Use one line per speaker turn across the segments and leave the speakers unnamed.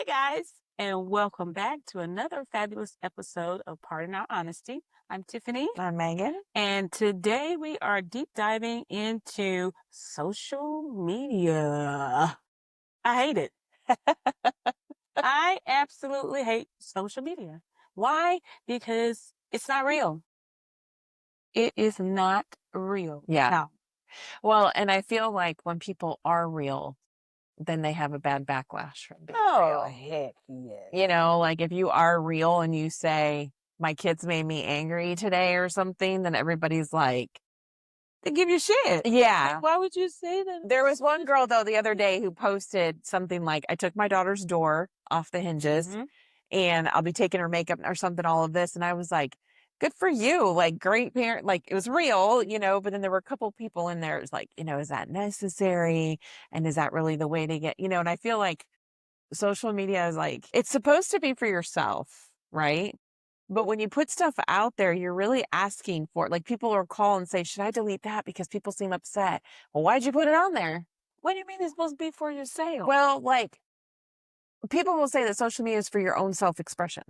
guys, and welcome back to another fabulous episode of Pardon Our Honesty. I'm Tiffany,
I'm Megan.
and today we are deep diving into social media. I hate it. I absolutely hate social media. Why? Because it's not real. It is not real.
Yeah.
No.
Well, and I feel like when people are real, then they have a bad backlash from being
Oh,
real.
heck yes.
You know, like if you are real and you say, my kids made me angry today or something, then everybody's like,
They give you shit.
yeah.
Like, why would you say that?
There was one girl, though, the other day who posted something like, I took my daughter's door off the hinges
Mhm.
and I'll be taking her makeup or something, all of this. And I was like, good for you. Like, great parent. Like, it was real, but then there were a couple people in there. It was like, is that necessary? And is that really the way to get, and I feel like social media is like, it's supposed to be for yourself, right? But when you put stuff out there, you're really asking for it. Like people will call and say, should I delete that because people seem upset? Well, why'd you put it on there?
What do you mean it's supposed to be for your sale?
Well, like people will say that social media is for your own self-expression.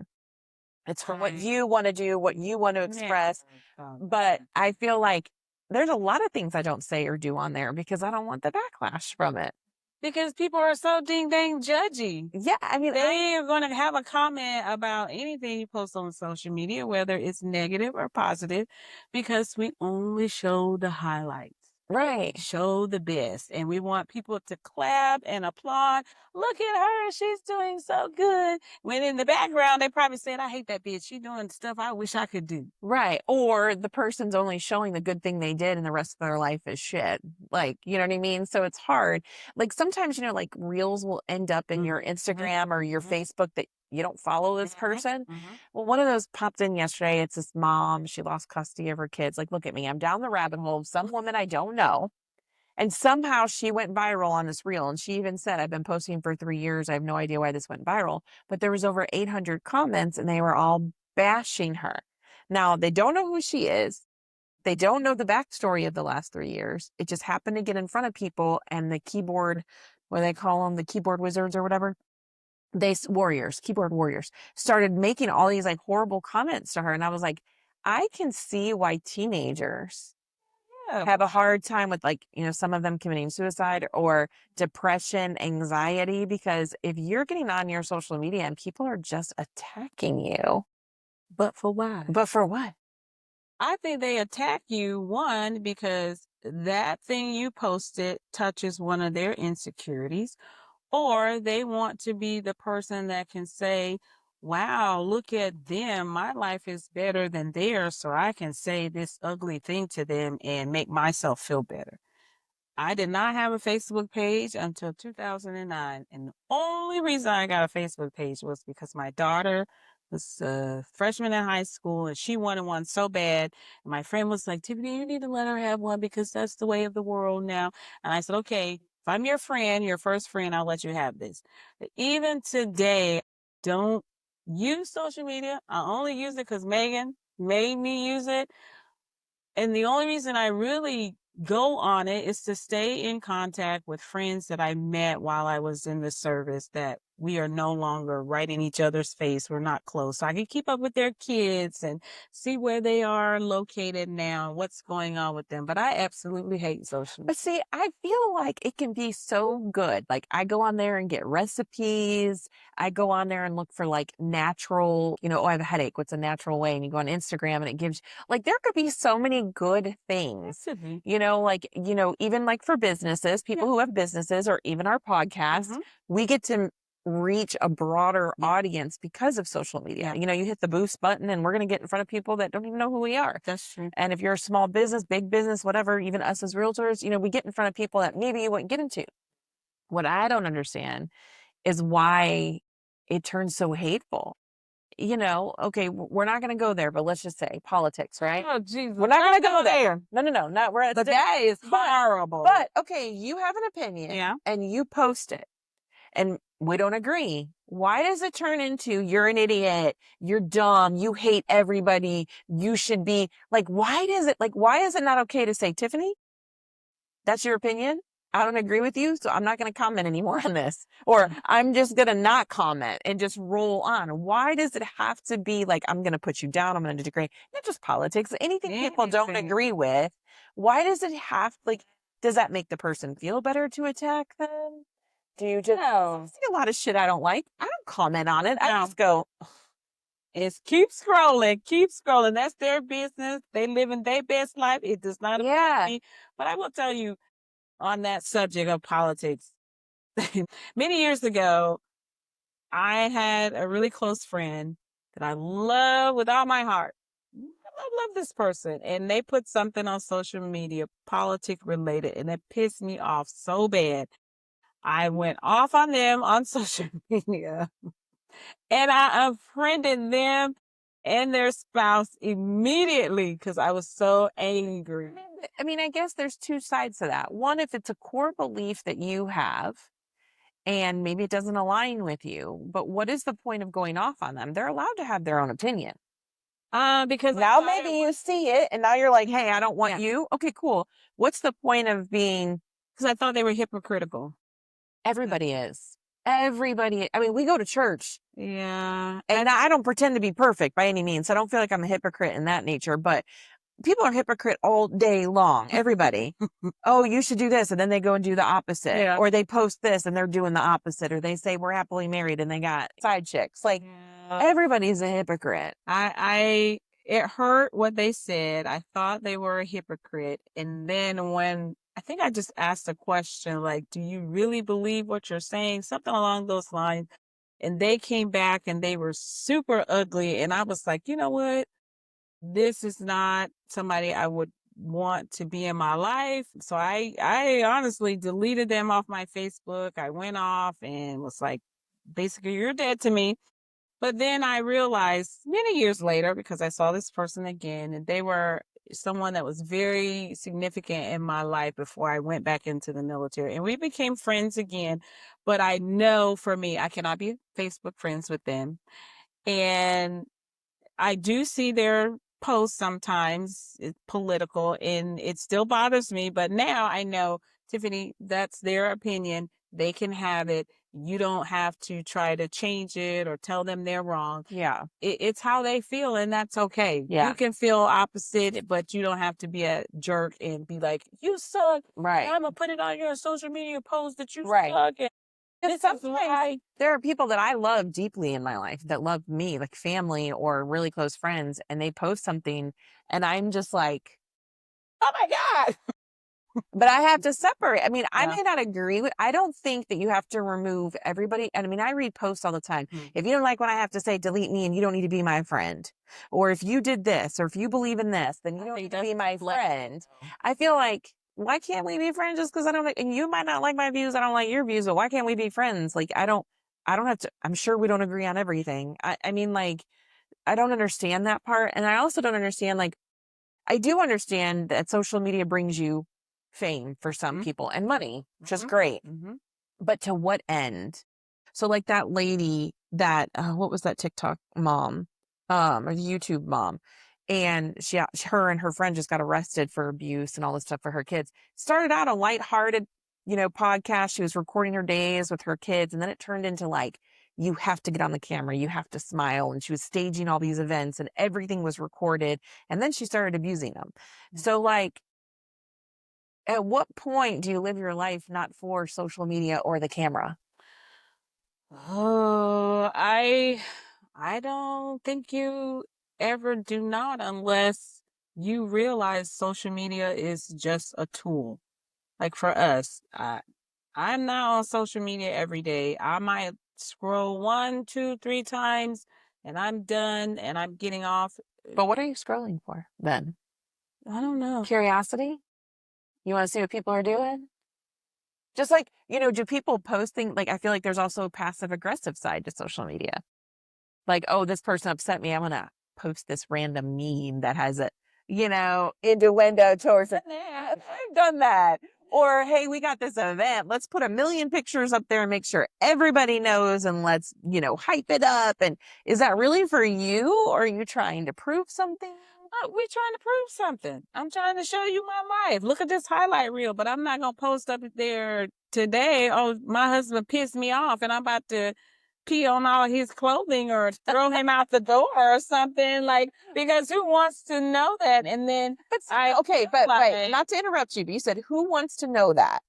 It's for what you want to do, what you want to express. But I feel like there's a lot of things I don't say or do on there because I don't want the backlash from it.
Because people are so ding dang judgy.
Yeah, I mean,
they are going to have a comment about anything you post on social media, whether it's negative or positive, because we only show the highlights.
Right.
Show the best. And we want people to clap and applaud. Look at her. She's doing so good. When in the background, they probably said, I hate that bitch. She's doing stuff I wish I could do.
Right. Or the person's only showing the good thing they did and the rest of their life is shit. Like, you know what I mean? So it's hard. Like sometimes, like reels will end up in your Instagram or your Facebook that you don't follow this person. Well, one of those popped in yesterday. It's this mom. She lost custody of her kids. Like, look at me. I'm down the rabbit hole of some woman I don't know. And somehow she went viral on this reel. And she even said, I've been posting for 3 years. I have no idea why this went viral. But there was over 800 comments and they were all bashing her. Now, they don't know who she is. They don't know the backstory of the last 3 years. It just happened to get in front of people and the keyboard, what do they call them, the keyboard wizards or whatever, keyboard warriors, started making all these like horrible comments to her. And I was like, I can see why teenagers have a hard time with some of them committing suicide or depression, anxiety, because if you're getting on your social media and people are just attacking you.
But for what?
But for what?
I think they attack you, one, because that thing you posted touches one of their insecurities, or they want to be the person that can say, wow, look at them. My life is better than theirs, so I can say this ugly thing to them and make myself feel better. I did not have a Facebook page until 2009. And the only reason I got a Facebook page was because my daughter was a freshman in high school and she wanted one so bad. And my friend was like, Tiffany, you need to let her have one because that's the way of the world now. And I said, okay, if I'm your friend, your first friend, I'll let you have this. But even today, don't use social media. I only use it because Megan made me use it. And the only reason I really go on it is to stay in contact with friends that I met while I was in the service that we are no longer right in each other's face. We're not close. So I can keep up with their kids and see where they are located now, what's going on with them. But I absolutely hate social media.
But see, I feel like it can be so good. Like I go on there and get recipes. I go on there and look for like natural, I have a headache. What's a natural way? And you go on Instagram and it gives like, there could be so many good things, even like for businesses, people who have businesses or even our podcast, we get to reach a broader audience because of social media. You hit the boost button and we're going to get in front of people that don't even know who we are.
That's true.
And if you're a small business, big business, whatever, even us as realtors, we get in front of people that maybe you wouldn't get into. What I don't understand is why it turns so hateful. Okay, we're not going to go there, but let's just say politics, right?
Oh, Jesus.
We're not going to go there. No, not we're at
the guy is horrible.
But okay, you have an opinion and you post it and we don't agree. Why does it turn into you're an idiot, you're dumb, you hate everybody, you should be like, why is it not okay to say, Tiffany, that's your opinion? I don't agree with you, so I'm not going to comment anymore on this. Or I'm just going to not comment and just roll on. Why does it have to be like, I'm going to put you down, I'm going to degrade? Not just politics, anything people don't
Anything.
agree with. Why does it have, like, does that make the person feel better to attack them? Do you just
No.
see a lot of shit I don't like? I don't comment on it. I
No.
just go,
It's keep scrolling, keep scrolling. That's their business. They living their best life. It does not affect
yeah,
me. But I will tell you on that subject of politics, many years ago, I had a really close friend that I love with all my heart. I love this person. And they put something on social media, politic related, and it pissed me off so bad. I went off on them on social media and I unfriended them and their spouse immediately because I was so angry.
I mean, I guess there's two sides to that. One, if it's a core belief that you have, and maybe it doesn't align with you, but what is the point of going off on them? They're allowed to have their own opinion.
Because
Now maybe you see it and now you're like, hey, I don't want
yeah,
you. Okay, cool. What's the point of being,
because I thought they were hypocritical.
everybody is. Everybody, I mean, we go to church
Yeah.
and I don't pretend to be perfect by any means. I don't feel like I'm a hypocrite in that nature, but people are hypocrite all day long. Everybody. Oh, you should do this. And then they go and do the opposite.
Yeah.
Or they post this and they're doing the opposite. Or they say we're happily married and they got side chicks. Like
Yeah.
everybody's a hypocrite.
It hurt what they said. I thought they were a hypocrite. And then when I think I just asked a question like, do you really believe what you're saying? Something along those lines. And they came back and they were super ugly. And I was like, you know what? This is not somebody I would want to be in my life. So I honestly deleted them off my Facebook. I went off and was like, basically, you're dead to me. But then I realized many years later, because I saw this person again, and they were someone that was very significant in my life before I went back into the military. And we became friends again. But I know for me, I cannot be Facebook friends with them. And I do see their posts sometimes, it's political, and it still bothers me. But now I know, Tiffany, that's their opinion. They can have it. You don't have to try to change it or tell them they're wrong.
Yeah.
It's how they feel, and that's okay.
Yeah.
You can feel opposite, but you don't have to be a jerk and be like, you suck.
Right.
I'm going to put it on your social media post that you
Right.
suck. And
Because
this is why.
there are people that I love deeply in my life that love me, like family or really close friends, and they post something and I'm just like,
Oh my God.
but I have to separate. I mean, I
Yeah.
may not agree with, I don't think that you have to remove everybody. And I mean, I read posts all the time. If you don't like what I have to say, delete me and you don't need to be my friend. Or if you did this, or if you believe in this, then you don't need to be my friend. I feel like, why can't we be friends just because I don't like, and you might not like my views, I don't like your views, but why can't we be friends? Like, I don't have to, I'm sure we don't agree on everything. I mean, like, I don't understand that part. And I also don't understand, like, I do understand that social media brings you fame for some people and money, which is great. But to what end? So like that lady that what was that TikTok mom or the YouTube mom, and her and her friend just got arrested for abuse and all this stuff for her kids. Started out a lighthearted, podcast. She was recording her days with her kids, and then it turned into like, you have to get on the camera, you have to smile, and she was staging all these events and everything was recorded, and then she started abusing them. So like, at what point do you live your life not for social media or the camera?
Oh, I don't think you ever do not unless you realize social media is just a tool. Like for us, I'm not on social media every day. I might scroll one, two, three times and I'm done and I'm getting off.
But what are you scrolling for then?
I don't know.
Curiosity? You want to see what people are doing? Just like, do people posting, like, I feel like there's also a passive aggressive side to social media. Like, oh, this person upset me. I'm going to post this random meme that has a, innuendo towards it. I've done that. Or, hey, we got this event. Let's put 1,000,000 pictures up there and make sure everybody knows and let's, hype it up. And is that really for you or are you trying to prove something?
we're trying to prove something. I'm trying to show you my life. Look at this highlight reel, but I'm not gonna post up there today. Oh, my husband pissed me off, and I'm about to pee on all his clothing or throw him out the door or something. Like, because who wants to know that? And then
But
I
okay, but right,
like,
not to interrupt you, but you said who wants to know that?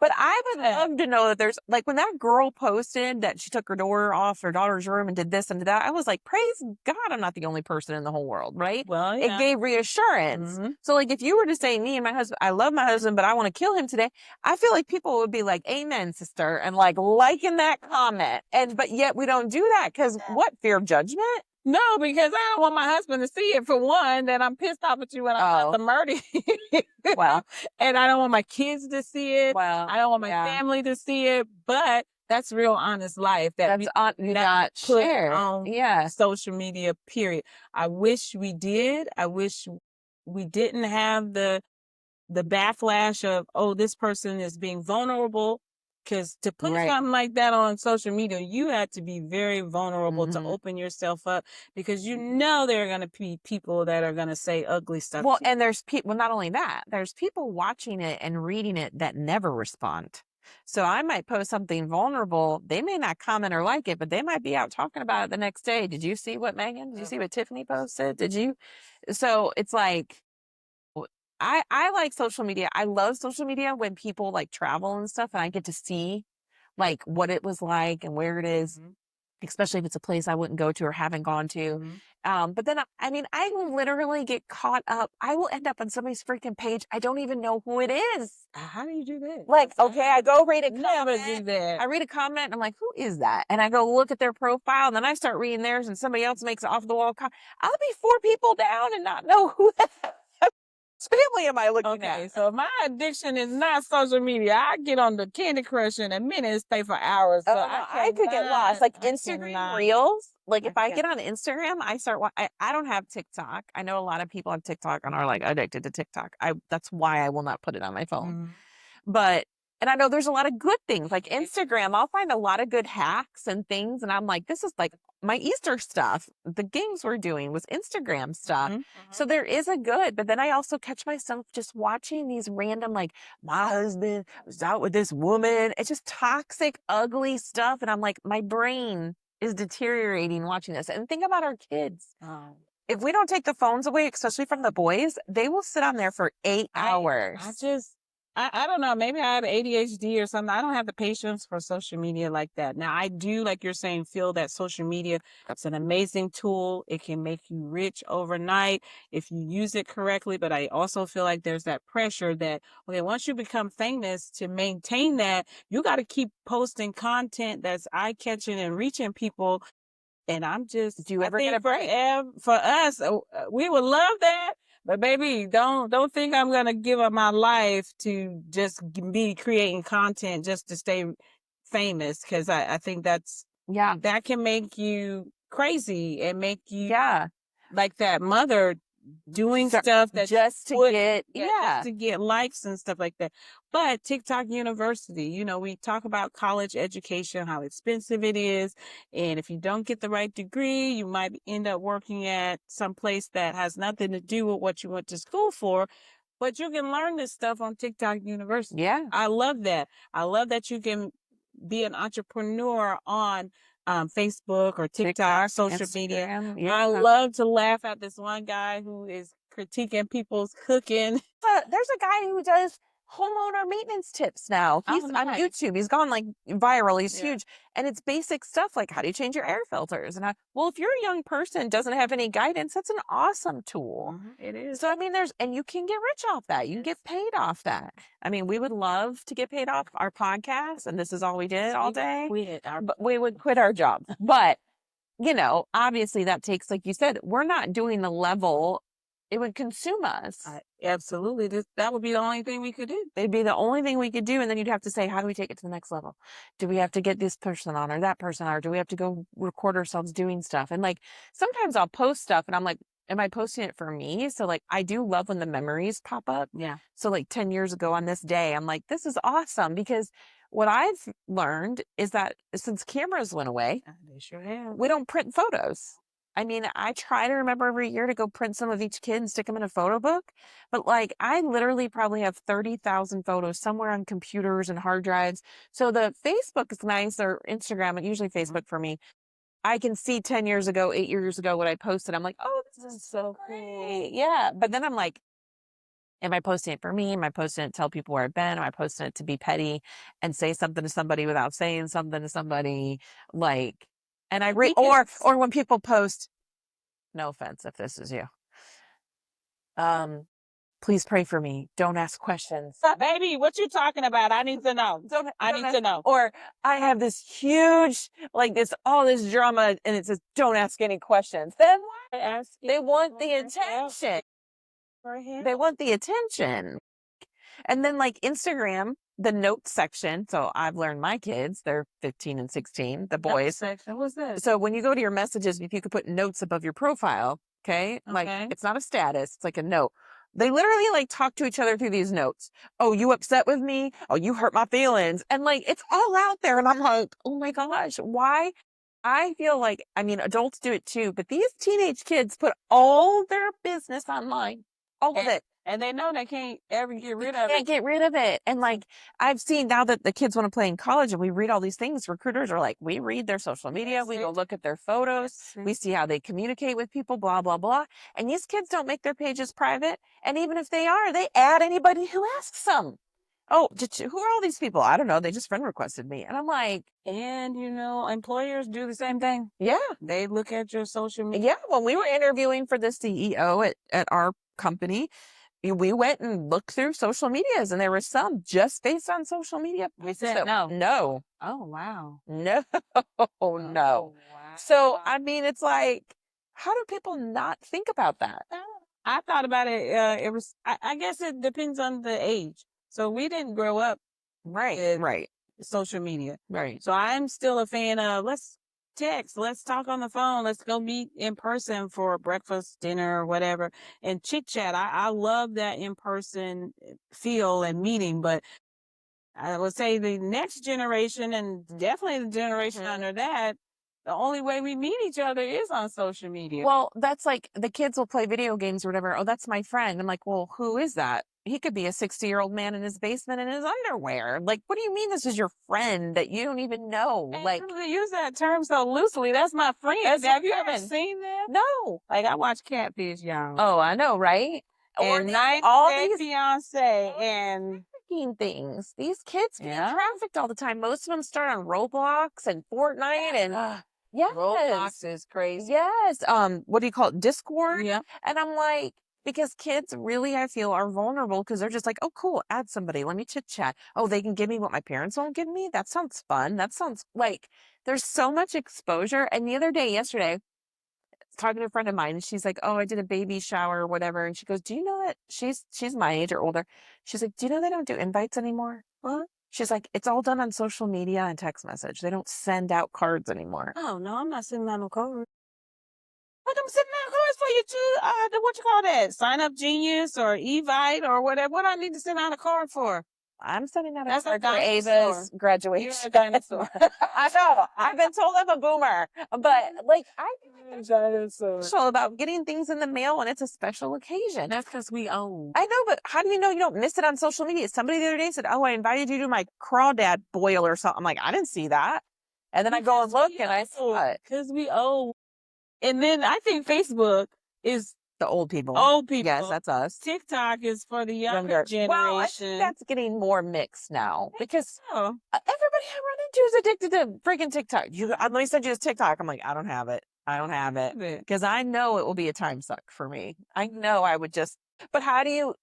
But I would love to know that there's like when that girl posted that she took her door off her daughter's room and did this and did that, I was like, praise God, I'm not the only person in the whole world, right?
well,
It
yeah.
gave reassurance.
Mhm.
So, like, if you were to say, me and my husband, I love my husband, but I want to kill him today, I feel like people would be like, amen, sister, and like liking that comment. And, but yet we don't do that because what? Fear of judgment?
No, because I don't want my husband to see it for one, that I'm pissed off at you when I'm about to murder you.
Well,
And I don't want my kids to see it.
well,
I don't want my
yeah.
family to see it. But that's real honest life that
That's
we
not
put
share.
on
Yeah.
social media, period. I wish we did. I wish we didn't have the backlash of, oh, this person is being vulnerable. Because to put
Right.
something like that on social media, you had to be very vulnerable to
Mhm.
open yourself up, because you know there are going to be people that are going to say ugly stuff
Well,
to you.
and there's people, well, not only that, there's people watching it and reading it that never respond. So I might post something vulnerable. They may not comment or like it, but they might be out talking about it the next day. Did you see what Megan? Did you see what Tiffany posted? Did you? So it's like, I like social media. I love social media when people like travel and stuff and I get to see like what it was like and where it is,
Mhm.
especially if it's a place I wouldn't go to or haven't gone to.
Mhm.
But then, I mean, I will literally get caught up. I will end up on somebody's freaking page. I don't even know who it is.
How do you do that?
Like, okay, I go read a
Never
comment.
do that.
I read a comment and I'm like, who is that? And I go look at their profile and then I start reading theirs and somebody else makes an off the wall comment. I'll be 4 people down and not know who that family am I looking
Okay,
at.
so my addiction is not social media. I get on the Candy Crush in a minute and stay for hours. So
Oh no, I could get lost. Like
I
Instagram
cannot.
Reels. Like if
I
I
can't.
get on Instagram, I start. I don't have TikTok. I know a lot of people have TikTok and are like addicted to TikTok. That's why I will not put it on my phone.
Mhm.
But and I know there's a lot of good things like Instagram. I'll find a lot of good hacks and things, and I'm like, this is like my Easter stuff. The games we're doing was Instagram stuff.
Mhm.
So there is a good, but then I also catch myself just watching these random, like, my husband was out with this woman. It's just toxic, ugly stuff. And I'm like, my brain is deteriorating watching this. And think about our kids.
Oh.
If we don't take the phones away, especially from the boys, they will sit on there for 8 hours.
I don't know. Maybe I have ADHD or something. I don't have the patience for social media like that. Now, I do, like you're saying, feel that social media is an amazing tool. It can make you rich overnight if you use it correctly. But I also feel like there's that pressure that, okay, once you become famous, to maintain that, you got to keep posting content that's eye catching and reaching people. And
Do you
I
ever get a
think
break?
for us, we would love that. But baby, don't think I'm gonna give up my life to just be creating content just to stay famous. Because I think
Yeah.
that can make you crazy and make you
Yeah.
like that mother doing
So,
stuff that
just to get,
just
yeah.
to get likes and stuff like that. But TikTok University, we talk about college education, how expensive it is, and if you don't get the right degree, you might end up working at some place that has nothing to do with what you went to school for. But you can learn this stuff on TikTok University.
Yeah.
I love that. I love that you can be an entrepreneur on Facebook or TikTok, social media.
Instagram.
I
Yeah.
love to laugh at this one guy who is critiquing people's cooking.
There's a guy who does homeowner maintenance tips now. He's
Oh,
on
nice.
YouTube. He's gone like viral. He's
Yeah.
huge. And it's basic stuff like how do you change your air filters? And well, if you're a young person, doesn't have any guidance, that's an awesome tool.
It is.
So I mean, and you can get rich off that. You can get paid off that. I mean, we would love to get paid off our podcast, and this is all we did all day. But we would quit our job. But obviously that takes, like you said, we're not doing the level. It would consume us.
Absolutely. That would be the only thing we could do.
It'd be the only thing we could do. And then you'd have to say, how do we take it to the next level? Do we have to get this person on or that person on? Or do we have to go record ourselves doing stuff? And like, sometimes I'll post stuff and I'm like, am I posting it for me? So like, I do love when the memories pop up.
Yeah.
So like 10 years ago on this day, I'm like, this is awesome because what I've learned is that since cameras went away,
They sure have.
we don't print photos. I mean, I try to remember every year to go print some of each kid and stick them in a photo book, but, like, I literally probably have 30,000 photos somewhere on computers and hard drives. So the Facebook is nice, or Instagram, and usually Facebook for me. I can see 10 years ago, 8 years ago what I posted. I'm like, "Oh, this is so great." Yeah, but then I'm like, am I posting it for me? Am I posting it to tell people where I've been? Am I posting it to be petty and say something to somebody without saying something to somebody? Like, and I
I
read,
think it's
or when people post, no offense if this is you, um, please pray for me. Don't ask questions.
baby, what you talking about? I need to know. I
Don't
need
ask,
to know.
or I have this huge, like this, all this drama, and it says, don't ask any questions. Then what?
Ask
They
it
want the
for help.
attention.
For
They
help.
want the attention. And then like Instagram, the notes section. So I've learned my kids, they're 15 and 16, the
Note
boys.
section. What's that?
So when you go to your messages, if you could put notes above your profile, okay? Like
Okay.
it's not a status, it's like a note. They literally like talk to each other through these notes. Oh, you upset with me? Oh, you hurt my feelings. And like it's all out there. And I'm like, oh my gosh, why? I feel like, I mean, adults do it too, but these teenage kids put all their business online, all of
And,
it.
and they know they can't ever get
You
rid of
can't
it.
get rid of it. And like I've seen now that the kids want to play in college and we read all these things, recruiters are like, we read their social media,
That's
we go
it.
look at their photos,
That's
we
it.
see how they communicate with people, blah, blah, blah. And these kids don't make their pages private. And even if they are, they add anybody who asks them. Oh, who are all these people? I don't know. They just friend requested me. And I'm like,
And employers do the same thing.
yeah,
They look at your social media.
yeah. When we were interviewing for the CEO at our company, we went and looked through social medias, and there were some just based on social media.
We said
So
no.
no,
Oh wow.
no, no.
Oh wow.
So I mean, it's like, how do people not think about that?
Oh, I thought about it. It was. I guess it depends on the age. So we didn't grow up
Right,
with
right,
social media.
right.
So I'm still a fan of let's text, let's talk on the phone, let's go meet in person for breakfast, dinner, or whatever, and chit chat. I love that in person feel and meeting, but I would say the next generation and definitely the generation
Mhm.
under that, the only way we meet each other is on social media.
Well, that's like the kids will play video games or whatever. Oh, that's my friend. I'm like, well, who is that? He could be a 60-year-old man in his basement in his underwear. Like, what do you mean this is your friend that you don't even know?
And
Like,
they use that term so loosely. That's my friend.
that's
Have
your
you ever
friend.
seen that?
No.
Like I watch Catfish, y'all.
Oh, I know, right? Or
And
these
90
all
Day
these
Fiance and
trafficking things. These kids get
yeah,
trafficked all the time. Most of them start on Roblox and Fortnite and
Roblox
yes.
is crazy.
Yes. What do you call it? Discord.
Yeah.
And I'm like, because kids really, I feel, are vulnerable because they're just like, oh, cool, add somebody. Let me chit chat. Oh, they can give me what my parents won't give me. That sounds fun. That sounds like there's so much exposure. And the other day, yesterday, talking to a friend of mine, and she's like, "Oh, I did a baby shower or whatever." And she goes, "Do you know that she's my age or older?" She's like, "Do you know they don't do invites anymore?" What? She's like, "It's all done on social media and text message. They don't send out cards anymore."
Oh no, I'm not sending out no card. But I'm sending out cards for you too. What you call that? Sign up Genius or Evite or whatever. What I need to send out a card for?
I'm sending out a
That's a
card for
dinosaur.
Ava's graduation.
You're a dinosaur.
I know. I've been told I'm a boomer, but like I
You're a dinosaur.
special about getting things in the mail when it's a special occasion.
That's because we old.
I know, but how do you know you don't miss it on social media? Somebody the other day said, "Oh, I invited you to my crawdad boil or something." I'm like, I didn't see that. And then I go and look and I saw it.
Because we old. And then I think Facebook is
The old people.
old
Yes,
people.
that's us.
TikTok is for the younger
Younger.
generation.
Well, I think that's getting more mixed now because
Oh,
everybody I run into is addicted to freaking TikTok. Let me send you this TikTok. I'm like, I don't have it. I don't have it because I know it will be a time suck for me. I know I would just, but how do you?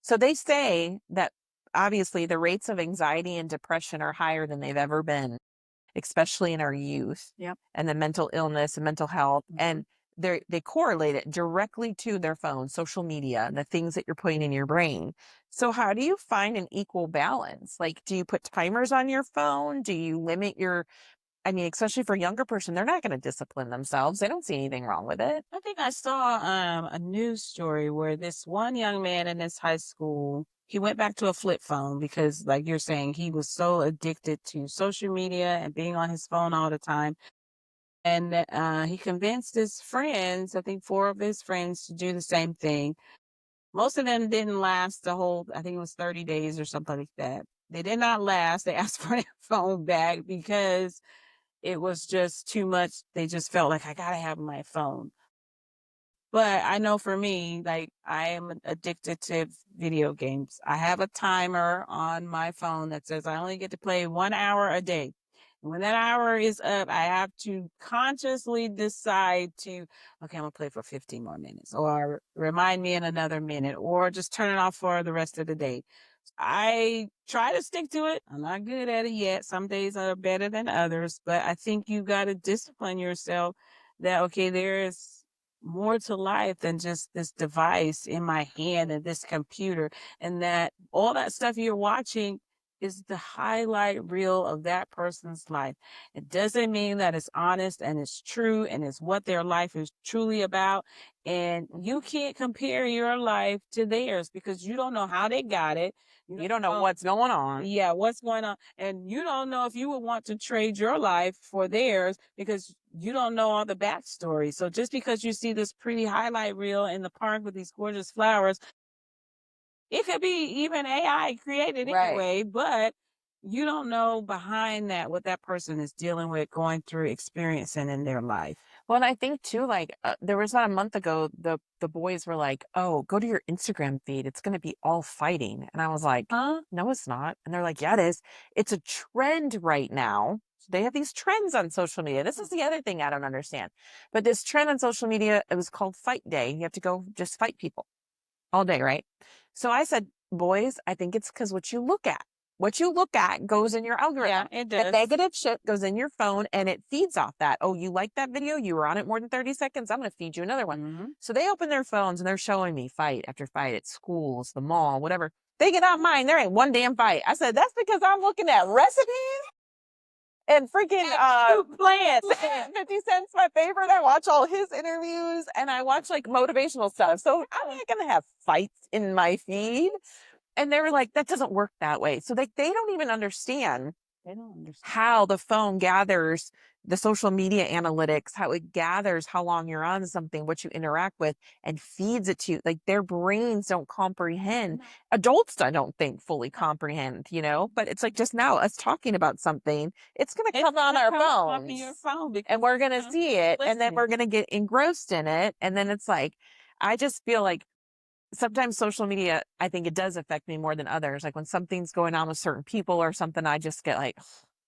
So they say that obviously the rates of anxiety and depression are higher than they've ever been, especially in our youth.
Yep.
And the mental illness and mental health.
Mhm.
And they correlate it directly to their phone, social media, and the things that you're putting in your brain. So how do you find an equal balance? Like, do you put timers on your phone? Do you limit your, I mean, especially for a younger person, they're not going to discipline themselves. They don't see anything wrong with it.
I think I saw a news story where this one young man in this high school, he went back to a flip phone because, like you're saying, he was so addicted to social media and being on his phone all the time. And he convinced his friends, I think 4 of his friends, to do the same thing. Most of them didn't last the whole, I think it was 30 days or something like that. They did not last. They asked for their phone back because it was just too much. They just felt like, I gotta have my phone. But I know for me, like, I am addicted to video games. I have a timer on my phone that says I only get to play 1 hour a day. And when that hour is up, I have to consciously decide to, okay, I'm gonna play for 15 more minutes, or remind me in another minute, or just turn it off for the rest of the day. I try to stick to it. I'm not good at it yet. Some days are better than others, but I think you got to discipline yourself that, okay, there is more to life than just this device in my hand and this computer, and that all that stuff you're watching is the highlight reel of that person's life. It doesn't mean that it's honest and it's true and it's what their life is truly about. And you can't compare your life to theirs because you don't know how they got it.
You don't know what's going on.
Yeah, what's going on. And you don't know if you would want to trade your life for theirs because you don't know all the backstory. So just because you see this pretty highlight reel in the park with these gorgeous flowers, it could be even AI created
Right.
anyway, but you don't know behind that what that person is dealing with, going through, experiencing in their life.
Well, and I think too, like there was about a month ago, the boys were like, "Oh, go to your Instagram feed. It's going to be all fighting," and I was like,
Huh?
"No, it's not." And they're like, "Yeah, it is. It's a trend right now." So they have these trends on social media. This is the other thing I don't understand. But this trend on social media, it was called Fight Day. You have to go just fight people all day, right? So I said, boys, I think it's because what you look at. What you look at goes in your algorithm.
Yeah, it
The
does.
negative shit goes in your phone and it feeds off that. Oh, you like that video? You were on it more than 30 seconds. I'm going to feed you another one.
Mhm.
So they open their phones and they're showing me fight after fight at schools, the mall, whatever. They get out mine. There ain't one damn fight. I said, that's because I'm looking at recipes and freaking
Plans.
50 Cent's my favorite. I watch all his interviews and I watch like motivational stuff. So I'm not gonna have fights in my feed. And they were like, that doesn't work that way. So they don't even understand
They don't understand.
how the phone gathers the social media analytics, how it gathers how long you're on something, what you interact with, and feeds it to you. Like their brains don't comprehend.
No.
Adults, I don't think fully comprehend, you know, but it's like just now us talking about something, it's going to come on our
Up in your
phones
phone because
and we're going to see it and then
listening.
we're going to get engrossed in it. And then it's like, I just feel like sometimes social media, I think it does affect me more than others. Like when something's going on with certain people or something, I just get like,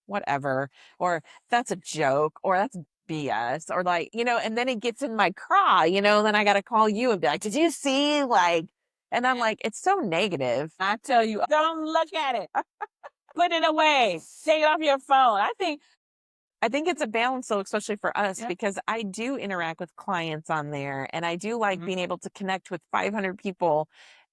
whatever, or that's a joke, or that's BS, or like, you know, and then it gets in my craw, you know, then I got to call you and be like, did you see? Like, and I'm like, it's so negative.
I tell you, don't look at it. Put it away. Take it off your phone.
I think it's a balance though, especially for us,
Yeah.
because I do interact with clients on there and I do like
Mhm.
being able to connect with 500 people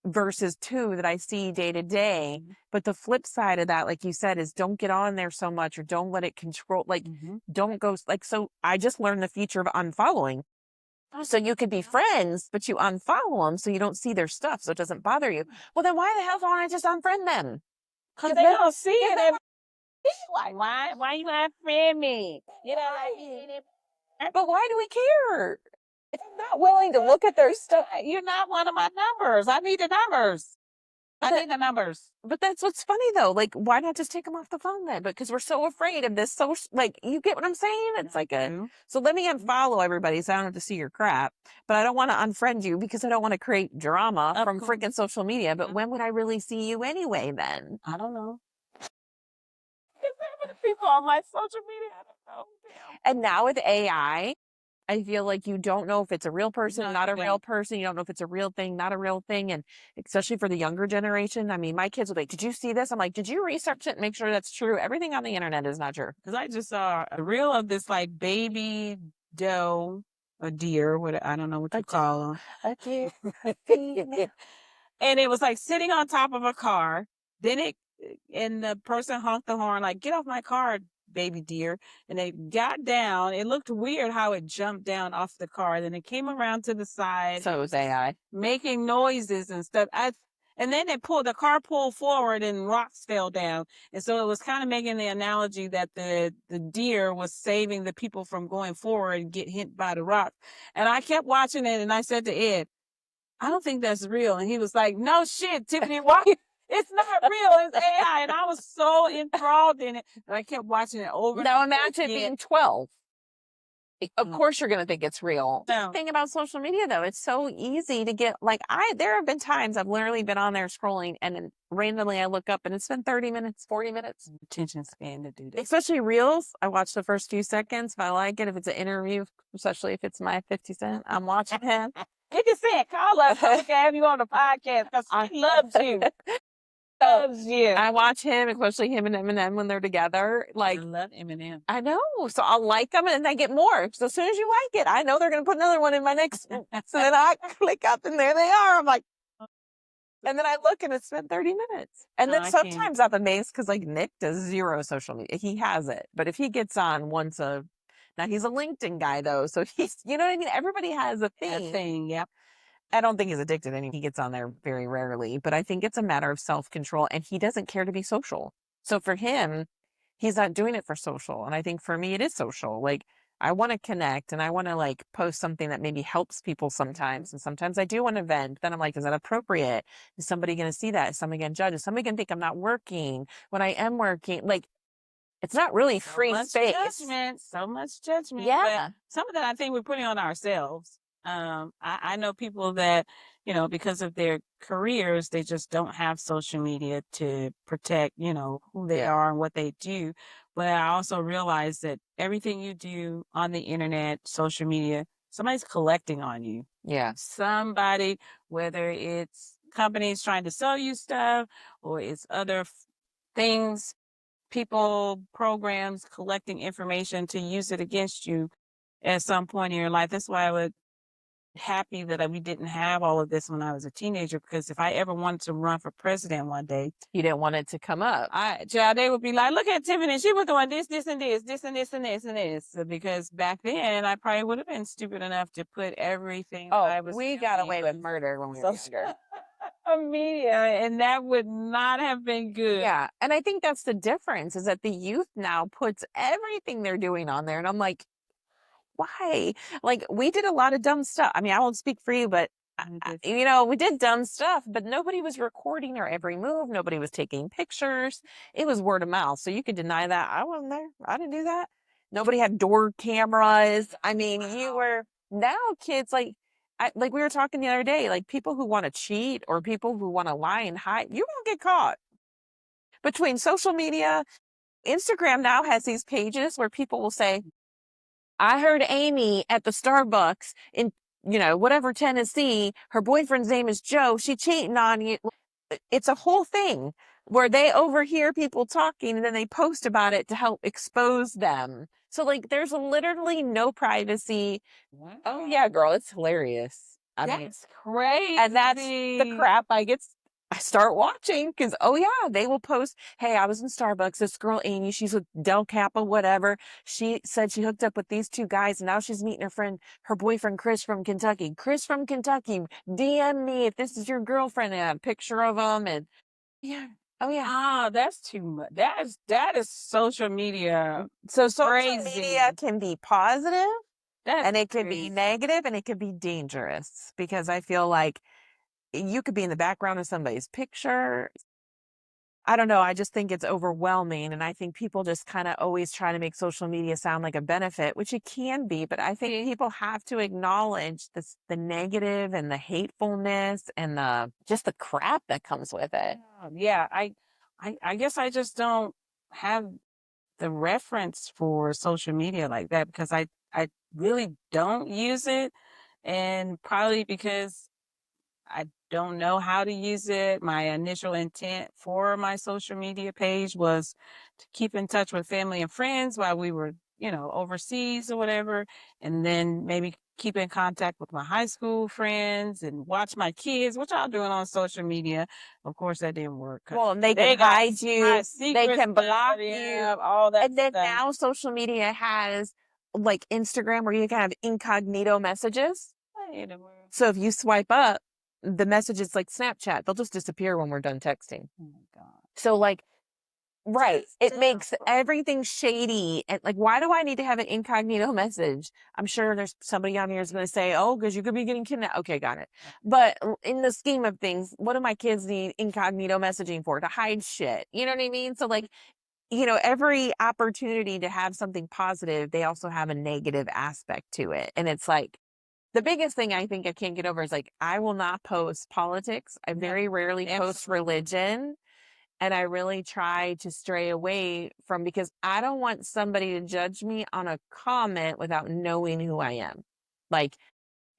versus 2 that I see day to day.
Mhm.
But the flip side of that, like you said, is don't get on there so much or don't let it control, like,
Mhm.
don't go, like, so I just learned the feature of unfollowing. So you could be friends, but you unfollow them so you don't see their stuff so it doesn't bother you. Well, then why the hell don't I just unfriend them?
Because
If
they
they're-
don't see
if
it.
they're
Why you not friend me? You know,
But why do we care? If I'm not willing to look at their stuff.
you're not one of my numbers. I need the numbers. I
But,
need the numbers.
but that's what's funny though. Like, why not just take them off the phone then? Because we're so afraid of this social, like, you get what I'm saying? It's like a,
Mhm.
so let me unfollow everybody so I don't have to see your crap. But I don't want to unfriend you because I don't want to create drama
Of
from
course.
freaking social media. But
Mhm.
when would I really see you anyway then?
I don't know. People on my social media, I don't know.
And now with AI, I feel like you don't know if it's a real person,
No,
not
you
a real
don't.
person. You don't know if it's a real thing, not a real thing. And especially for the younger generation, I mean, my kids will be like, did you see this? I'm like, did you research it and make sure that's true? Everything on the internet is not true.
Because I just saw a reel of this like baby doe, a deer, what I don't know what
A
you call
A deer,
them. And it was like sitting on top of a car. Then it and the person honked the horn like, "Get off my car, baby deer!" And they got down. It looked weird how it jumped down off the car. Then it came around to the side,
So is AI.
making noises and stuff. And then the car pulled forward and rocks fell down. And so it was kind of making the analogy that the deer was saving the people from going forward and get hit by the rock. And I kept watching it and I said to Ed, I don't think that's real. And he was like, no shit, Tiffany, why? It's not real. It's AI. And I was so enthralled in it. And I kept watching it over.
Now imagine
again.
being 12. Of course you're going to think it's real.
No.
The thing about social media though, it's so easy to get like there have been times I've literally been on there scrolling and then randomly I look up and it's been 30 minutes, 40 minutes.
Attention span to do that.
Especially reels. I watch the first few seconds. If I like it, if it's an interview, especially if it's my 50 Cent, I'm watching him.
50 Cent, call us so we can have you on the podcast because he loves you. Loves you.
I watch him, especially him and Eminem when they're together. Like,
I love Eminem.
I know. So I'll like them and then I get more. So as soon as you like it, I know they're going to put another one in my next. So then I click up and there they are. I'm like, and then I look and it's been 30 minutes. And then sometimes I'm amazed because like Nick does zero social media. He has it. But if he gets on now he's a LinkedIn guy though. So he's, you know what I mean? Everybody has a thing.
Yep.
I don't think he's addicted anymore. He gets on there very rarely, but I think it's a matter of self-control and he doesn't care to be social. So for him, he's not doing it for social. And I think for me, it is social. Like I want to connect and I want to like post something that maybe helps people sometimes. And sometimes I do want to vent. Then I'm like, is that appropriate? Is somebody going to see that? Is somebody going to judge? Is somebody going to think I'm not working when I am working? Like, it's not really free space.
So much judgment.
Yeah.
But some of that I think we're putting on ourselves. I know people that, because of their careers, they just don't have social media to protect, who they are and what they do. But I also realize that everything you do on the internet, social media, somebody's collecting on you.
Yeah.
Somebody, whether it's companies trying to sell you stuff or it's other things, people, programs collecting information to use it against you at some point in your life. That's why I was happy that we didn't have all of this when I was a teenager, because if I ever wanted to run for president one day,
you didn't want it to come up.
They would be like, look at Tiffany, she was doing this, this, and this, this, and this, and this, and this. So because back then I probably would have been stupid enough to put everything.
We got away with murder when we were younger.
Media, and that would not have been good.
Yeah. And I think that's the difference is that the youth now puts everything they're doing on there. And I'm like, why? Like we did a lot of dumb stuff. I mean, I won't speak for you, but we did dumb stuff, but nobody was recording our every move. Nobody was taking pictures. It was word of mouth. So you could deny that. I wasn't there. I didn't do that. Nobody had door cameras. I mean, now kids like we were talking the other day, like people who want to cheat or people who want to lie and hide, you won't get caught. Between social media, Instagram now has these pages where people will say, I heard Amy at the Starbucks in, whatever Tennessee, her boyfriend's name is Joe. She cheating on you. It's a whole thing where they overhear people talking and then they post about it to help expose them. So like there's literally no privacy. Wow. Oh yeah, girl, it's hilarious.
That's crazy.
And that's the crap I start watching because, they will post, hey, I was in Starbucks. This girl, Amy, she's with Del Capo, whatever. She said she hooked up with these two guys and now she's meeting her boyfriend, Chris from Kentucky. Chris from Kentucky, DM me if this is your girlfriend and a picture of them. And yeah. Oh yeah.
Ah, that's too much. That is social media.
So social media can be positive and it can be negative and it can be dangerous because I feel like you could be in the background of somebody's picture. I don't know. I just think it's overwhelming. And I think people just kind of always try to make social media sound like a benefit, which it can be. But I think people have to acknowledge the negative and the hatefulness and just the crap that comes with it.
Yeah. I guess I just don't have the reference for social media like that because I really don't use it. And probably because I don't know how to use it. My initial intent for my social media page was to keep in touch with family and friends while we were, overseas or whatever. And then maybe keep in contact with my high school friends and watch my kids, which I'm doing on social media. Of course, that didn't work.
Well, and they can hide you. They can block you.
All that
and then now social media has like Instagram where you can have incognito messages. So if you swipe up, the messages like Snapchat, they'll just disappear when we're done texting.
Oh my God.
So like, right, it makes everything shady. And like, why do I need to have an incognito message? I'm sure there's somebody on here is going to say, oh, because you could be getting kidnapped. Okay, got it. But in the scheme of things, what do my kids need incognito messaging for? To hide shit. You know what I mean? So like, every opportunity to have something positive, they also have a negative aspect to it. And it's like, the biggest thing I think I can't get over is like, I will not post politics. I very rarely post religion. And I really try to stray away from, because I don't want somebody to judge me on a comment without knowing who I am. Like,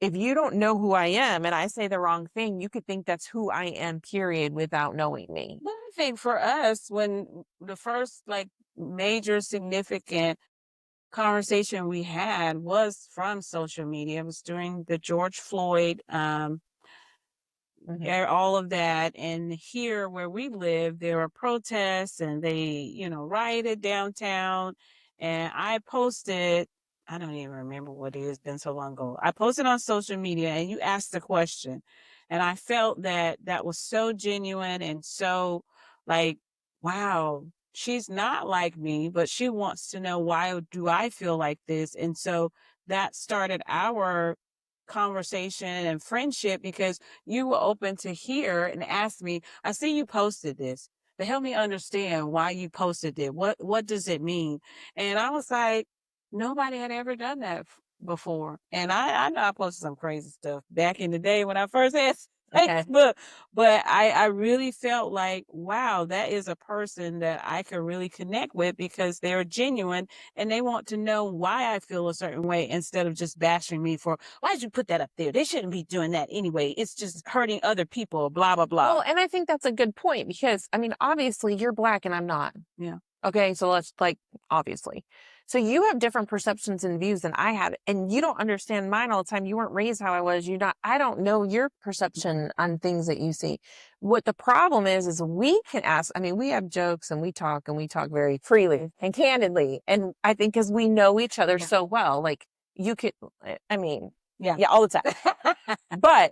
if you don't know who I am and I say the wrong thing, you could think that's who I am, period, without knowing me.
But I think for us, when the first like major significant conversation we had was from social media. It was during the George Floyd all of that. And here where we live, there were protests and they, rioted downtown. And I posted, I don't even remember what it is, been so long ago. I posted on social media and you asked the question. And I felt that that was so genuine and so like, wow, she's not like me, but she wants to know, why do I feel like this? And so that started our conversation and friendship, because you were open to hear and ask me, I see you posted this, but help me understand why you posted it. What does it mean? And I was like, nobody had ever done that before. And I know I posted some crazy stuff back in the day when I first had Facebook, but I really felt like, wow, that is a person that I could really connect with, because they're genuine and they want to know why I feel a certain way, instead of just bashing me for, why did you put that up there? They shouldn't be doing that anyway. It's just hurting other people, blah, blah, blah.
Well, and I think that's a good point, because I mean, obviously you're Black and I'm not.
Yeah.
Okay, so let's like, obviously. So you have different perceptions and views than I have, and you don't understand mine all the time. You weren't raised how I was. I don't know your perception on things that you see. What the problem is we can ask, I mean, we have jokes and we talk very freely and candidly. And I think because we know each other so well, like you could, I mean, yeah, all the time. But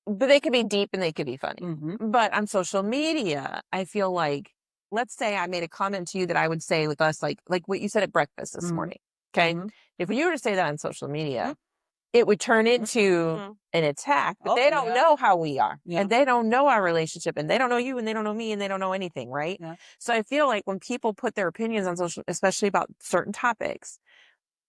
they could be deep and they could be funny. But on social media, I feel like, let's say I made a comment to you that I would say with us, like what you said at breakfast this morning. Okay. If you were to say that on social media, it would turn into an attack, but they don't know how we are, and they don't know our relationship, and they don't know you, and they don't know me, and they don't know anything. Right. So I feel like when people put their opinions on social, especially about certain topics,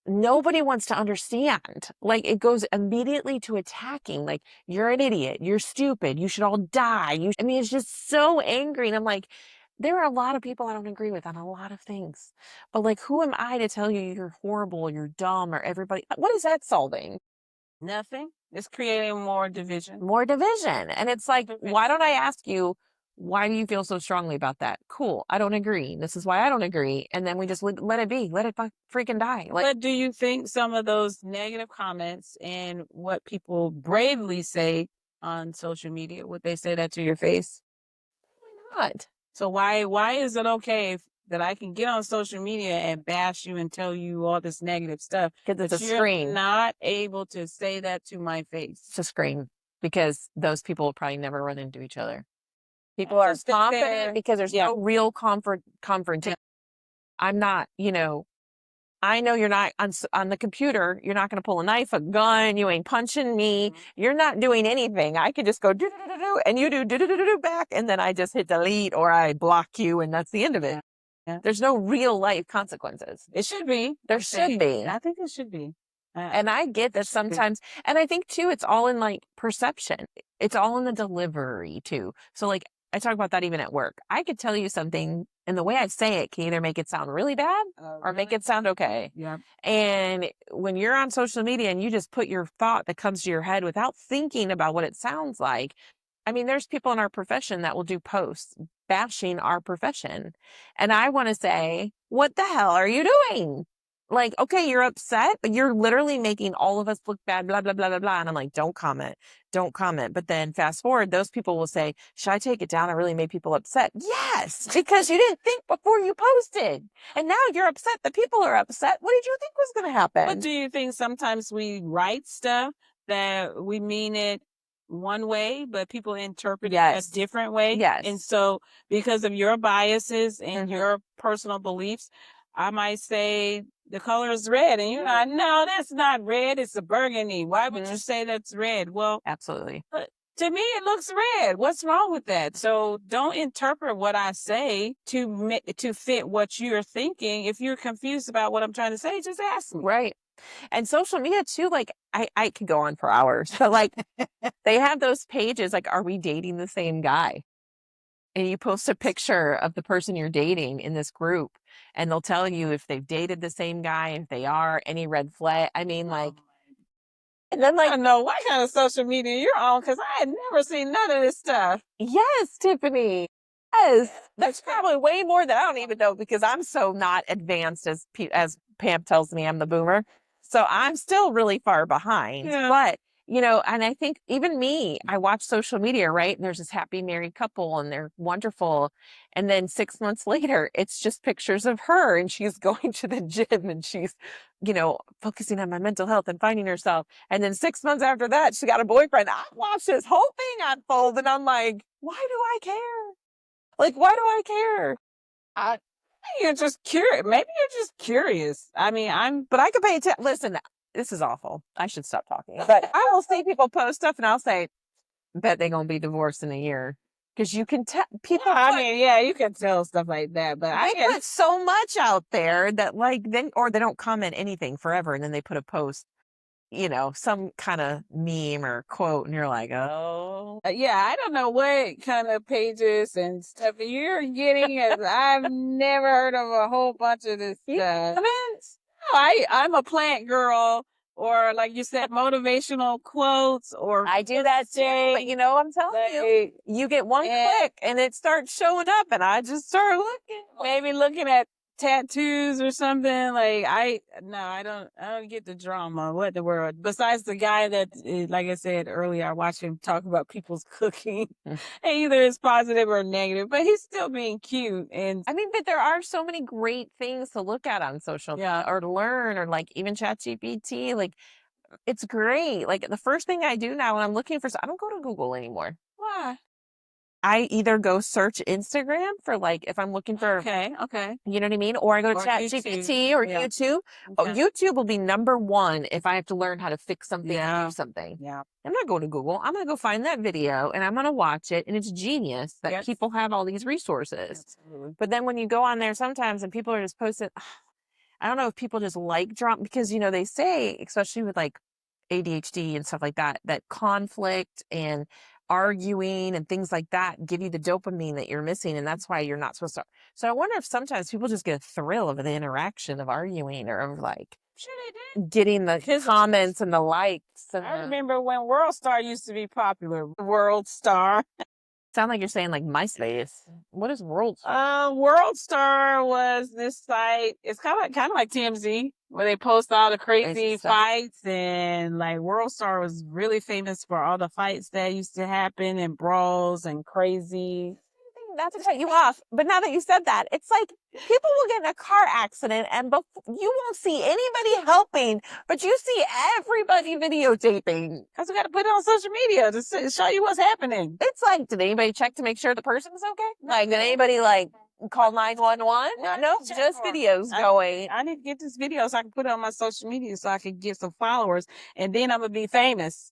nobody wants to understand. Like, it goes immediately to attacking. Like, you're an idiot. You're stupid. You should all die. I mean, it's just so angry. And I'm like, there are a lot of people I don't agree with on a lot of things. But like, who am I to tell you you're horrible, you're dumb, or everybody? What is that solving?
Nothing. It's creating more division.
More division. And it's like, why don't I ask you, why do you feel so strongly about that? Cool. I don't agree. This is why I don't agree. And then we just let it be. Let it freaking die. Like,
but do you think some of those negative comments and what people bravely say on social media, would they say that to your face?
why not?
So why is it okay that I can get on social media and bash you and tell you all this negative stuff,
Because
but
it's a
you're
screen.
not able to say that to my face?
It's a screen, because those people will probably never run into each other. People are confident because there's no real confrontation. I'm not, I know you're not on the computer. You're not going to pull a knife, a gun. You ain't punching me. You're not doing anything. I could just go do do do do, and you do do do do do back, and then I just hit delete or I block you, and that's the end of it. There's no real life consequences.
It should be.
There should be.
I think it should be.
And I get that sometimes, and I think too, it's all in like perception. It's all in the delivery too. So like, I talk about that even at work. I could tell you something, and the way I say it can either make it sound really bad or make it sound okay.
Yeah.
And when you're on social media and you just put your thought that comes to your head without thinking about what it sounds like, I mean, there's people in our profession that will do posts bashing our profession. And I want to say, what the hell are you doing? Like, okay, you're upset, but you're literally making all of us look bad, blah, blah, blah, blah, blah. And I'm like, don't comment. Don't comment. But then fast forward, those people will say, should I take it down? It really made people upset. Yes, because you didn't think before you posted. And now you're upset. The people are upset. What did you think was going to happen?
But do you think sometimes we write stuff that we mean it one way, but people interpret it a
Yes.
different way. And
Yes.
so, because of your biases and
Mhm.
your personal beliefs, I might say the color is red, and you're like, no, that's not red. It's a burgundy. Why would you
Mhm.
say that's red? Well,
Absolutely.
to me, it looks red. What's wrong with that? So don't interpret what I say to fit what you're thinking. If you're confused about what I'm trying to say, just ask me.
Right. And social media too, like I could go on for hours, but like they have those pages like, are we dating the same guy? And you post a picture of the person you're dating in this group, and they'll tell you if they've dated the same guy, if they are, any red flag. I mean, like, and then
I
like,
don't know what kind of social media you're on because I had never seen none of this stuff.
yes, Tiffany. Yes, that's probably way more than I don't even know because I'm so not advanced as Pam tells me I'm the boomer. So I'm still really far behind.
Yeah.
But, and I think even me, I watch social media, right? And there's this happy married couple and they're wonderful. And then 6 months later, it's just pictures of her and she's going to the gym and she's, focusing on my mental health and finding herself. And then 6 months after that, she got a boyfriend. I watched this whole thing unfold and I'm like, why do I care? Like, why do I care?
I, you're just curious. Maybe you're just curious. I mean,
But I could pay attention. Listen, this is awful. I should stop talking. But I will see people post stuff and I'll say, bet they're going to be divorced in a year. Because you can tell people
I mean, yeah, you can tell stuff like that, but I
they
can.
put so much out there that like then or they don't comment anything forever and then they put a post, some kind of meme or quote and you're like, oh.
Yeah, I don't know what kind of pages and stuff you're getting. I've never heard of a whole bunch of this
You
stuff.
haven't?
I'm a plant girl, or like you said, motivational quotes, or
I do that too, but I'm telling you, you get one click and it starts showing up and I just start looking.
maybe looking at tattoos or something. Like no, I don't get the drama. What the world? Besides the guy that, like I said earlier, I watched him talk about people's cooking,
Mm.
and either it's positive or negative, but he's still being cute. And
I mean, but there are so many great things to look at on social
yeah,
or to learn or like even ChatGPT. Like it's great. Like the first thing I do now when I'm looking for, I don't go to Google anymore.
why?
I either go search Instagram for like if I'm looking for,
Okay,
you know what I mean, or I go to
or YouTube.
ChatGPT or
Yeah.
YouTube. Oh,
Okay.
YouTube will be number one if I have to learn how to fix something or
Yeah.
do something.
Yeah.
I'm not going to Google. I'm going to go find that video and I'm going to watch it. And it's genius that
Yes.
people have all these resources.
Absolutely.
But then when you go on there sometimes and people are just posting, I don't know if people just like drama because they say, especially with like ADHD and stuff like that, that conflict and arguing and things like that give you the dopamine that you're missing, and that's why you're not supposed to. So I wonder if sometimes people just get a thrill of the interaction of arguing or of like
Sure they did.
getting the
'Cause
comments and the likes. And
I remember when World Star used to be popular. World Star.
sound like you're saying like MySpace. What is World?
World Star was this site. It's kind of like TMZ, where they post all the
Crazy
crazy
stuff.
fights, and like World Star was really famous for all the fights that used to happen and brawls and crazy.
Not to cut you off, but now that you said that, it's like people will get in a car accident and you won't see anybody helping, but you see everybody videotaping.
Because we got to put it on social media to show you what's happening.
It's like, did anybody check to make sure the person's okay? Like, did anybody like call 911? No, just videos going.
I need to get this video so I can put it on my social media so I can get some followers, and then I'm gonna be famous.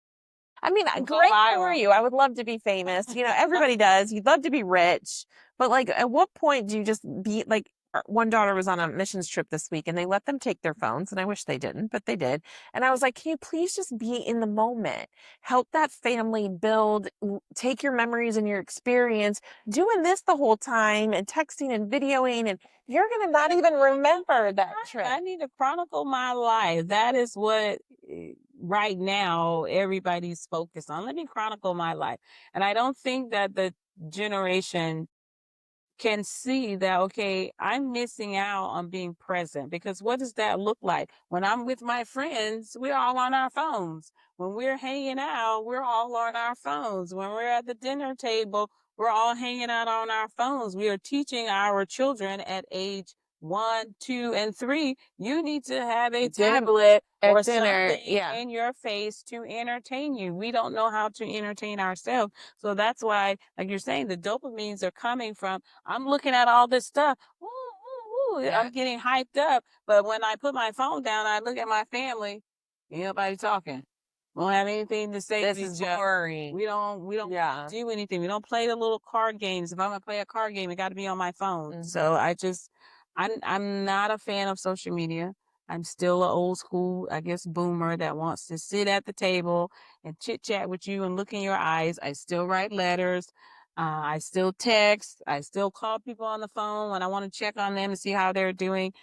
I mean,
Go
great for
viral.
you. I would love to be famous. Everybody does. You'd love to be rich. But like, at what point do you just be like, one daughter was on a missions trip this week and they let them take their phones. And I wish they didn't, but they did. And I was like, can you please just be in the moment? Help that family build, take your memories and your experience doing this the whole time and texting and videoing. And you're going to not even remember that trip.
I need to chronicle my life. That is what right now everybody's focused on. Let me chronicle my life. And I don't think that the generation can see that, okay, I'm missing out on being present, because what does that look like? When I'm with my friends, we're all on our phones. When we're hanging out, we're all on our phones. When we're at the dinner table, we're all hanging out on our phones. We are teaching our children at age 1, 2, and 3, you need to have a
Dinner
tablet or
at dinner,
something
yeah.
in your face to entertain you. We don't know how to entertain ourselves. So that's why, like you're saying, the dopamines are coming from, I'm looking at all this stuff. Ooh, ooh, ooh,
Yeah.
I'm getting hyped up. But when I put my phone down, I look at my family, ain't nobody talking. We don't have anything to say to
This is
each other.
boring.
We don't
Yeah.
do anything. We don't play the little card games. If I'm gonna play a card game, it got to be on my phone. So I'm not a fan of social media. I'm still an old school, I guess, boomer that wants to sit at the table and chit chat with you and look in your eyes. I still write letters. I still text. I still call people on the phone when I want to check on them and see how they're doing,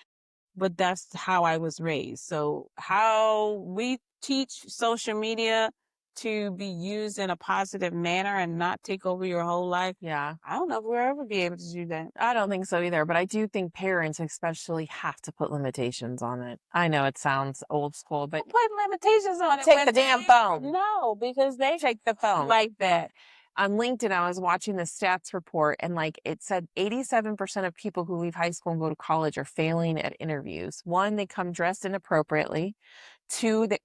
but that's how I was raised. So how we teach social media to be used in a positive manner and not take over your whole life.
Yeah.
I don't know if we'll ever be able to do that.
I don't think so either, but I do think parents especially have to put limitations on it. I know it sounds old school, but
Put limitations on it.
take
When
the damn
they,
phone.
no, because they
Take the phone.
like that.
On LinkedIn, I was watching the stats report and like it said 87% of people who leave high school and go to college are failing at interviews. One, they come dressed inappropriately. Two, that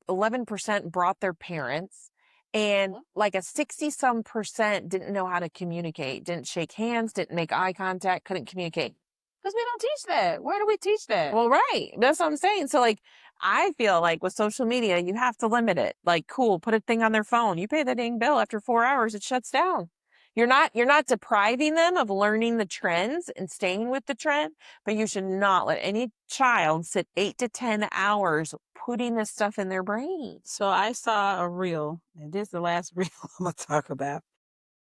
11% brought their parents. And like a 60 some percent didn't know how to communicate, didn't shake hands, didn't make eye contact, couldn't communicate.
Because we don't teach that. Where do we teach that?
Well, right. That's what I'm saying. So like I feel like with social media, you have to limit it. Like, cool, put a thing on their phone. You pay the dang bill after 4 hours, it shuts down. You're not depriving them of learning the trends and staying with the trend, but you should not let any child sit 8 to 10 hours putting this stuff in their brain.
So I saw a reel, and this is the last reel I'm going to talk about.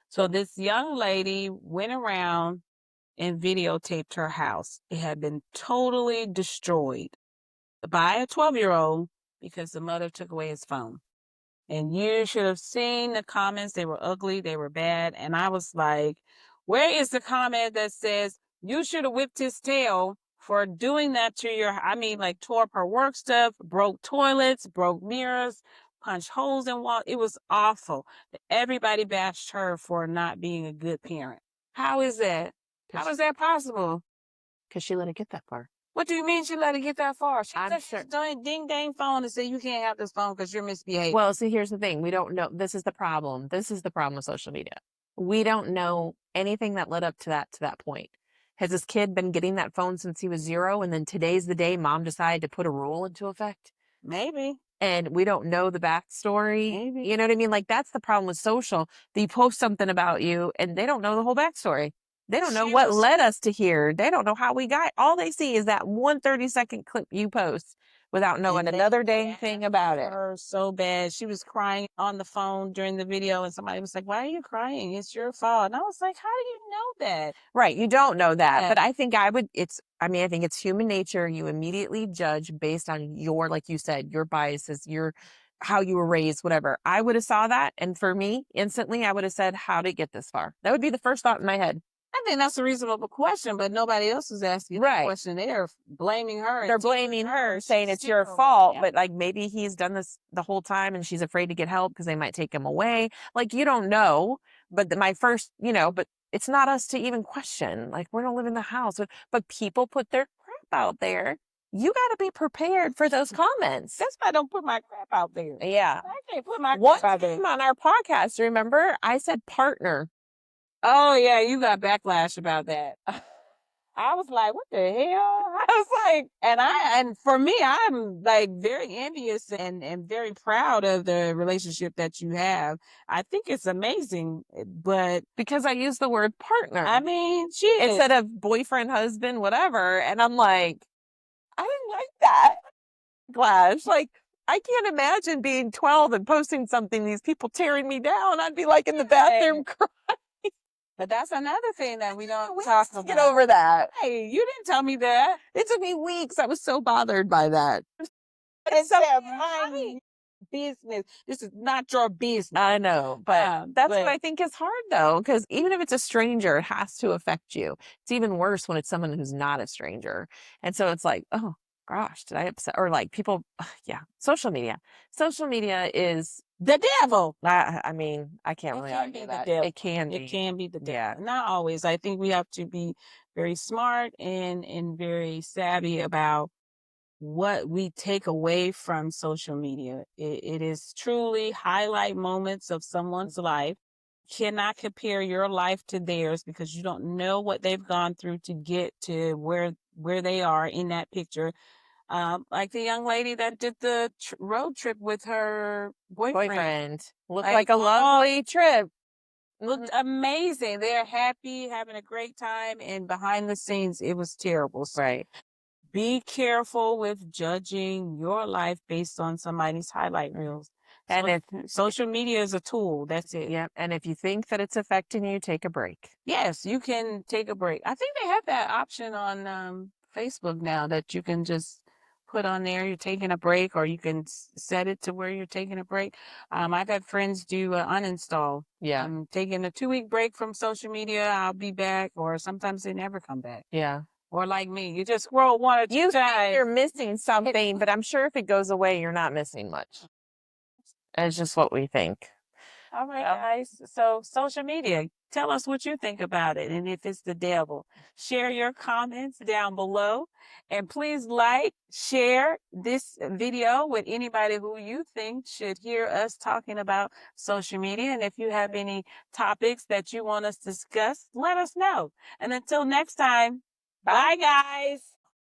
So this young lady went around and videotaped her house. It had been totally destroyed by a 12-year-old because the mother took away his phone. And you should have seen the comments. They were ugly, they were bad. And I was like, where is the comment that says, you should have whipped his tail for doing that to I mean, like tore up her work stuff, broke toilets, broke mirrors, punched holes in walls. It was awful. Everybody bashed her for not being a good parent. How is that? How is that possible?
Because she let it get that far.
What do you mean she let it get that far? She
I'm
took
sure.
his ding dang phone and said, you can't have this phone because you're misbehaving.
Well, see, here's the thing. We don't know. This is the problem. This is the problem with social media. We don't know anything that led up to that point. Has this kid been getting that phone since he was 0? And then today's the day mom decided to put a rule into effect?
Maybe.
And we don't know the backstory.
Maybe.
You know what I mean? Like that's the problem with social. They post something about you and they don't know the whole backstory. They don't know what led us to here. They don't know how we got. All they see is that 1 30-second clip you post without knowing another dang thing about it.
Her so bad. She was crying on the phone during the video, and somebody was like, "Why are you crying? It's your fault." And I was like, "How do you know that?"
Right. You don't know that.
Yeah.
But I think I think it's human nature. You immediately judge based on your, like you said, your biases, how you were raised, whatever. I would have saw that. And for me, instantly, I would have said, how did it get this far? That would be the first thought in my head.
I think that's a reasonable question, but nobody else is asking the
Right.
question. They're blaming her.
They're blaming her, saying it's your fault, but like maybe he's done this the whole time and she's afraid to get help because they might take him away. Like you don't know. But my first, but it's not us to even question. Like we don't live in the house, but people put their crap out there. You got to be prepared for those comments.
That's why I don't put my crap out there.
Yeah.
I can't put my
One
crap out there.
time on our podcast, remember, I said partner.
Oh yeah, you got backlash about that. I was like, what the hell? I was like, and for me, I'm like very envious and very proud of the relationship that you have. I think it's amazing, but
because I use the word partner.
I mean, she
instead of boyfriend, husband, whatever. And I'm like, I didn't like that. Clash. Like, I can't imagine being 12 and posting something, these people tearing me down. I'd be like in the bathroom crying.
But that's another thing that we don't talk about.
Get over that.
Hey, you didn't tell me that.
It took me weeks. I was so bothered by that.
It's my business. This is not your business.
I know, but that's what I think is hard though, because even if it's a stranger, it has to affect you. It's even worse when it's someone who's not a stranger. And so it's like, oh gosh, did I upset? Or like people, yeah, social media. Social media is
the devil.
I mean, I can't really argue that. It can be.
It can be the devil.
Yeah.
Not always. I think we have to be very smart and very savvy about what we take away from social media. It is truly highlight moments of someone's life. Cannot compare your life to theirs because you don't know what they've gone through to get to where they are in that picture. Like the young lady that did the road trip with her boyfriend.
Boyfriend. Looked
Like,
like a
oh,
lovely trip.
looked
Mhm.
amazing. They're happy, having a great time, and behind the scenes, it was terrible. So
Right.
be careful with judging your life based on somebody's highlight
Mhm.
reels.
And
So
if
social media is a tool. That's it.
Yep, and if you think that it's affecting you, take a break.
Yes, you can take a break. I think they have that option on Facebook now that you can just put on there you're taking a break, or you can set it to where you're taking a break. I've had friends do uninstall.
Yeah.
I'm taking a 2 week break from social media. I'll be back, or sometimes they never come back.
Yeah.
Or like me, you just scroll one or two
You think
times.
you're missing something, but I'm sure if it goes away, you're not missing much. It's just what we think.
All right,
Well,
guys. So, social media, tell us what you think about it and if it's the devil. Share your comments down below. And please like, share this video with anybody who you think should hear us talking about social media. And if you have any topics that you want us to discuss, let us know. And until next time,
bye.
bye, guys.